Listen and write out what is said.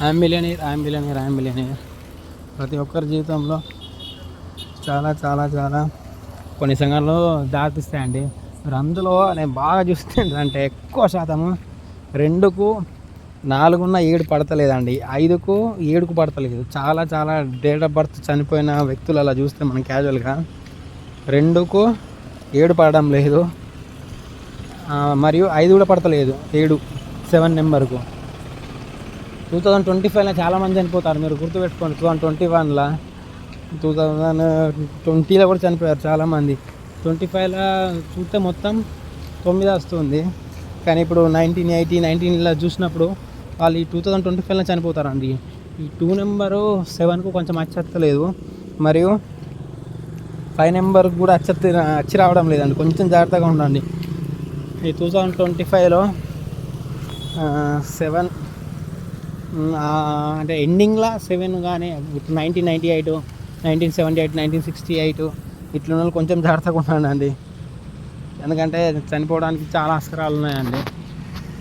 I'm millionaire ప్రతి ఒక్కరి జీవితంలో చాలా చాలా చాలా కొన్ని సంఘటనలు దారితీస్తాయండి. మరి అందులో నేను బాగా చూస్తుంటే ఎక్కువ శాతము 2కు 4 7 పడతలేదండి, 5కు 7కు పడతలేదు. చాలా చాలా డేట్ ఆఫ్ బర్త్ చనిపోయిన వ్యక్తులు అలా చూస్తే మనం క్యాజువల్గా 2కు 7 పడడం లేదు, మరియు 5 కూడా పడతలేదు. 7 నెంబర్కు 2025లో చాలామంది చనిపోతారు. మీరు గుర్తుపెట్టుకోండి, 2021లో 2020లో కూడా చనిపోయారు చాలామంది. 25లో చూస్తే మొత్తం 9 వస్తుంది. కానీ ఇప్పుడు 1919లో చూసినప్పుడు వాళ్ళు ఈ 2025లో చనిపోతారండి. ఈ 2 నెంబరు 7కు కొంచెం అచ్చలేదు, మరియు 5 నెంబర్కి కూడా వచ్చి రావడం లేదండి. కొంచెం జాగ్రత్తగా ఉండండి. ఈ 2025లో 7 అంటే ఎండింగ్లో 7 కానీ 1998 1978 1968 ఇట్లా కొంచెం జాగ్రత్తగా ఉండండి. ఎందుకంటే చనిపోవడానికి చాలా ఆస్కారాలు ఉన్నాయండి.